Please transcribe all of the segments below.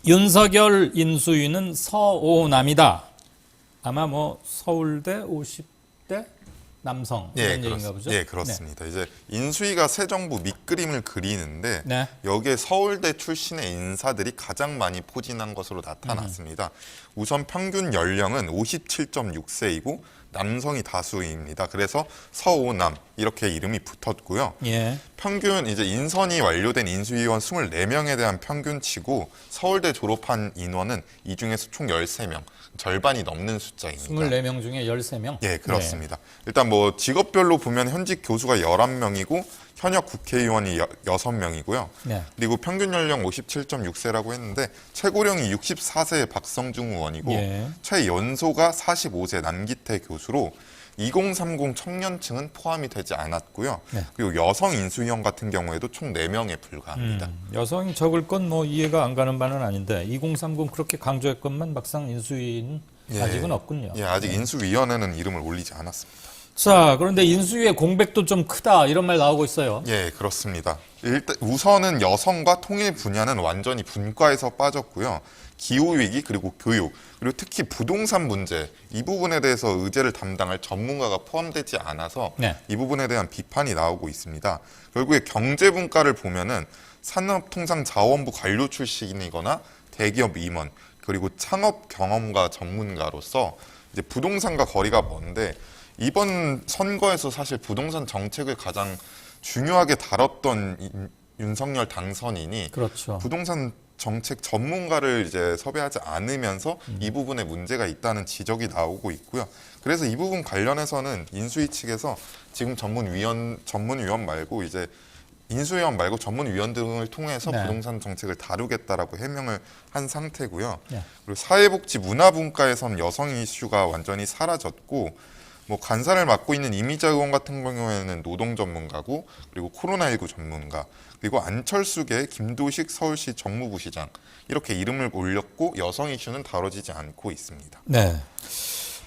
윤석열 인수위는 서오남이다. 아마 뭐 서울대 50대 남성 이런 얘기인가 보죠? 예, 그렇습니다. 이제 인수위가 새 정부 밑그림을 그리는데 네. 여기에 서울대 출신의 인사들이 가장 많이 포진한 것으로 나타났습니다. 우선 평균 연령은 57.6세이고 남성이 다수입니다. 그래서 서오남 이렇게 이름이 붙었고요. 예. 평균 이제 인선이 완료된 인수위원 24명에 대한 평균치고 서울대 졸업한 인원은 이 중에서 총 13명, 절반이 넘는 숫자입니다. 24명 중에 13명? 예, 그렇습니다. 일단 뭐 직업별로 보면 현직 교수가 11명이고 현역 국회의원이 6명이고요. 네. 그리고 평균 연령 57.6세라고 했는데 최고령이 64세의 박성중 의원이고 예. 최연소가 45세 남기태 교수로 2030 청년층은 포함이 되지 않았고요. 네. 그리고 여성 인수위원 같은 경우에도 총 4명에 불과합니다. 여성이 적을 건 뭐 이해가 안 가는 바는 아닌데 2030 그렇게 강조했건만 막상 인수위는 아직은 없군요. 예, 아직 인수위원회는 이름을 올리지 않았습니다. 자, 그런데 인수위의 공백도 좀 크다 이런 말 나오고 있어요. 예, 그렇습니다. 일단 우선은 여성과 통일 분야는 완전히 분과에서 빠졌고요. 기후위기 그리고 교육 그리고 특히 부동산 문제 이 부분에 대해서 의제를 담당할 전문가가 포함되지 않아서 네. 이 부분에 대한 비판이 나오고 있습니다. 결국에 경제분과를 보면은 산업통상자원부 관료 출신이거나 대기업 임원 그리고 창업 경험가 전문가로서 이제 부동산과 거리가 먼데 이번 선거에서 사실 부동산 정책을 가장 중요하게 다뤘던 윤석열 당선인이 그렇죠. 부동산 정책 전문가를 이제 섭외하지 않으면서 이 부분에 문제가 있다는 지적이 나오고 있고요. 그래서 이 부분 관련해서는 인수위 측에서 지금 전문위원 말고 이제 인수위원 말고 전문위원 등을 통해서 네. 부동산 정책을 다루겠다라고 해명을 한 상태고요. 네. 그리고 사회복지 문화분과에선 여성 이슈가 완전히 사라졌고 뭐 간사를 맡고 있는 이미자 의원 같은 경우에는 노동 전문가고 그리고 코로나19 전문가 그리고 안철수계 김도식 서울시 정무부시장 이렇게 이름을 올렸고 여성 이슈는 다뤄지지 않고 있습니다. 네.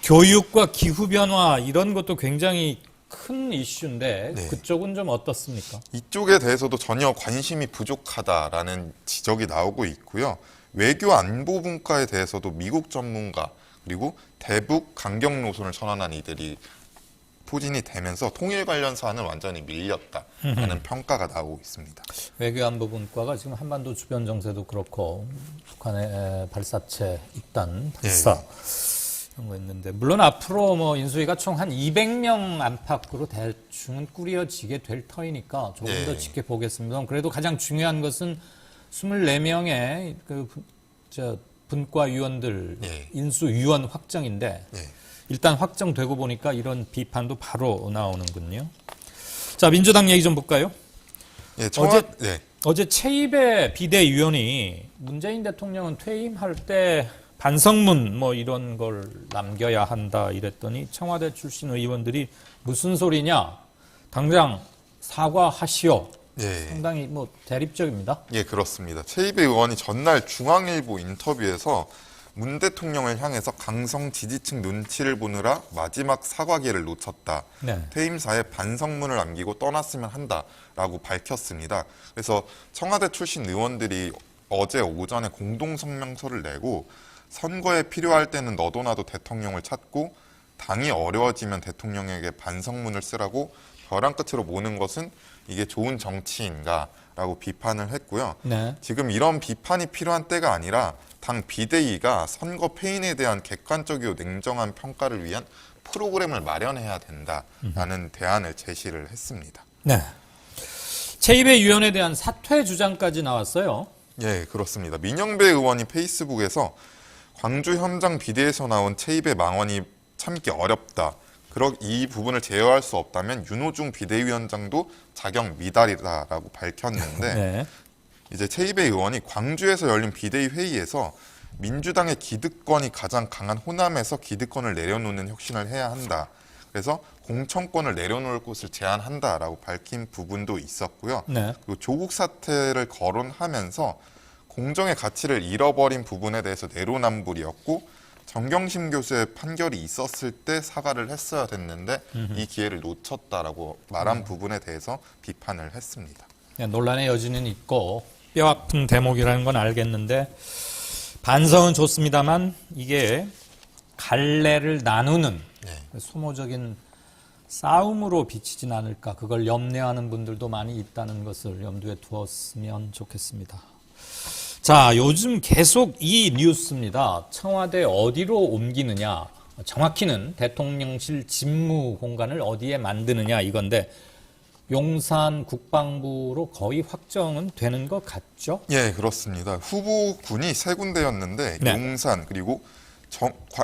교육과 기후변화 이런 것도 굉장히 큰 이슈인데 네. 그쪽은 좀 어떻습니까? 이쪽에 대해서도 전혀 관심이 부족하다라는 지적이 나오고 있고요. 외교 안보 분과에 대해서도 미국 전문가 그리고 대북 강경 노선을 선언한 이들이 포진이 되면서 통일 관련 사안은 완전히 밀렸다라는 평가가 나오고 있습니다. 외교안보분과가 지금 한반도 주변 정세도 그렇고 북한의 발사체 입단 발사 이런 거 있는데 물론 앞으로 뭐 인수위가 총 한 200명 안팎으로 대충은 꾸려지게 될 터이니까 조금 더 지켜보겠습니다. 그래도 가장 중요한 것은 24명의 분과위원들 인수위원 확정인데 일단 확정되고 보니까 이런 비판도 바로 나오는군요. 자, 민주당 얘기 좀 볼까요? 예, 어제 최입의 비대위원이 문재인 대통령은 퇴임할 때 반성문 뭐 이런 걸 남겨야 한다 이랬더니 청와대 출신 의원들이 무슨 소리냐? 당장 사과하시오. 상당히 뭐 대립적입니다. 예, 그렇습니다. 최입의 의원이 전날 중앙일보 인터뷰에서 문 대통령을 향해서 강성 지지층 눈치를 보느라 마지막 사과 기회를 놓쳤다. 네. 퇴임사에 반성문을 남기고 떠났으면 한다라고 밝혔습니다. 그래서 청와대 출신 의원들이 어제 오전에 공동성명서를 내고 선거에 필요할 때는 너도 나도 대통령을 찾고 당이 어려워지면 대통령에게 반성문을 쓰라고 벼랑 끝으로 모는 것은 이게 좋은 정치인가라고 비판을 했고요. 네. 지금 이런 비판이 필요한 때가 아니라 당 비대위가 선거 패인에 대한 객관적이고 냉정한 평가를 위한 프로그램을 마련해야 된다라는 대안을 제시를 했습니다. 네. 최입의 위원에 대한 사퇴 주장까지 나왔어요. 예, 그렇습니다. 민영배 의원이 페이스북에서 광주 현장 비대에서 나온 최입의 망언이 참기 어렵다. 이 부분을 제어할 수 없다면 윤호중 비대위원장도 자격 미달이다라고 밝혔는데 네. 이제 최입의 의원이 광주에서 열린 비대위 회의에서 민주당의 기득권이 가장 강한 호남에서 기득권을 내려놓는 혁신을 해야 한다. 그래서 공천권을 내려놓을 곳을 제안한다라고 밝힌 부분도 있었고요. 네. 그리고 조국 사태를 거론하면서 공정의 가치를 잃어버린 부분에 대해서 내로남불이었고 정경심 교수의 판결이 있었을 때 사과를 했어야 됐는데 이 기회를 놓쳤다라고 말한 부분에 대해서 비판을 했습니다. 논란의 여지는 있고 뼈아픈 대목이라는 건 알겠는데 반성은 좋습니다만 이게 갈래를 나누는 네. 소모적인 싸움으로 비치진 않을까, 그걸 염려하는 분들도 많이 있다는 것을 염두에 두었으면 좋겠습니다. 자, 요즘 계속 이 뉴스입니다. 청와대 어디로 옮기느냐, 정확히는 대통령실 집무 공간을 어디에 만드느냐 이건데, 용산 국방부로 거의 확정은 되는 것 같죠? 예, 그렇습니다. 후보군이 세 군데였는데 네. 용산 그리고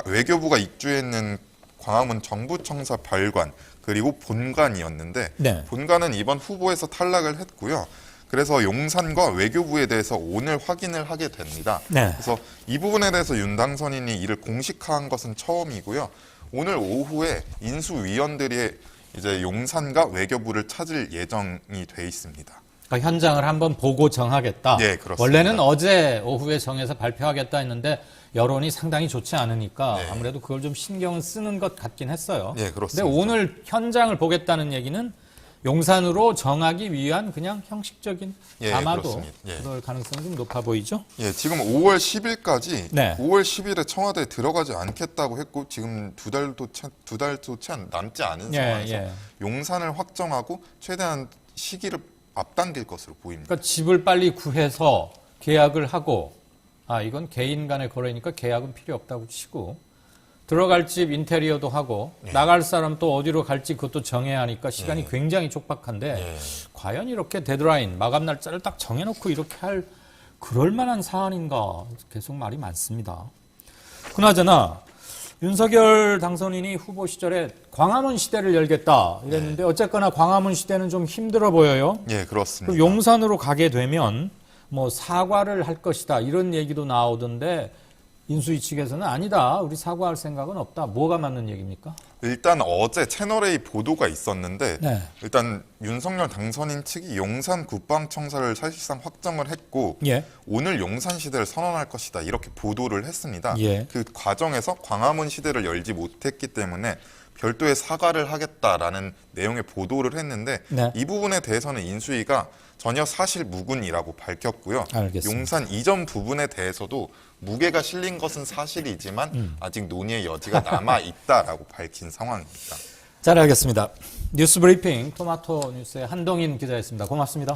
외교부가 입주해 있는 광화문 정부청사 별관 그리고 본관이었는데 네. 본관은 이번 후보에서 탈락을 했고요. 그래서 용산과 외교부에 대해서 오늘 확인을 하게 됩니다. 네. 그래서 이 부분에 대해서 윤 당선인이 이를 공식화한 것은 처음이고요. 오늘 오후에 인수위원들이 이제 용산과 외교부를 찾을 예정이 돼 있습니다. 그러니까 현장을 한번 보고 정하겠다. 네, 그렇습니다. 원래는 어제 오후에 정해서 발표하겠다 했는데 여론이 상당히 좋지 않으니까 네. 아무래도 그걸 좀 신경을 쓰는 것 같긴 했어요. 네, 그렇습니다. 근데 오늘 현장을 보겠다는 얘기는 용산으로 정하기 위한 그냥 형식적인 예, 아마도 그렇습니다. 예. 그럴 가능성이 좀 높아 보이죠? 예, 지금 5월 10일까지 네. 5월 10일에 청와대에 들어가지 않겠다고 했고 지금 두 달도 남지 않은 예, 상황에서 예. 용산을 확정하고 최대한 시기를 앞당길 것으로 보입니다. 그러니까 집을 빨리 구해서 계약을 하고, 이건 개인 간의 거래니까 계약은 필요 없다고 치고, 들어갈 집 인테리어도 하고, 나갈 사람 또 어디로 갈지 그것도 정해야 하니까 시간이 굉장히 촉박한데, 과연 이렇게 데드라인, 마감 날짜를 딱 정해놓고 이렇게 할 그럴 만한 사안인가 계속 말이 많습니다. 그나저나 윤석열 당선인이 후보 시절에 광화문 시대를 열겠다 이랬는데 어쨌거나 광화문 시대는 좀 힘들어 보여요. 예, 그렇습니다. 그 용산으로 가게 되면 뭐 사과를 할 것이다 이런 얘기도 나오던데 인수위 측에서는 아니다. 우리 사과할 생각은 없다. 뭐가 맞는 얘기입니까? 일단 어제 채널A 보도가 있었는데 네. 일단 윤석열 당선인 측이 용산 국방청사를 사실상 확정을 했고 예. 오늘 용산 시대를 선언할 것이다 이렇게 보도를 했습니다. 예. 그 과정에서 광화문 시대를 열지 못했기 때문에 별도의 사과를 하겠다라는 내용의 보도를 했는데 네. 이 부분에 대해서는 인수위가 전혀 사실 무근이라고 밝혔고요. 알겠습니다. 용산 이전 부분에 대해서도 무게가 실린 것은 사실이지만 아직 논의의 여지가 남아 있다라고 밝힌 상황입니다. 잘 알겠습니다. 뉴스 브리핑 토마토 뉴스의 한동인 기자였습니다. 고맙습니다.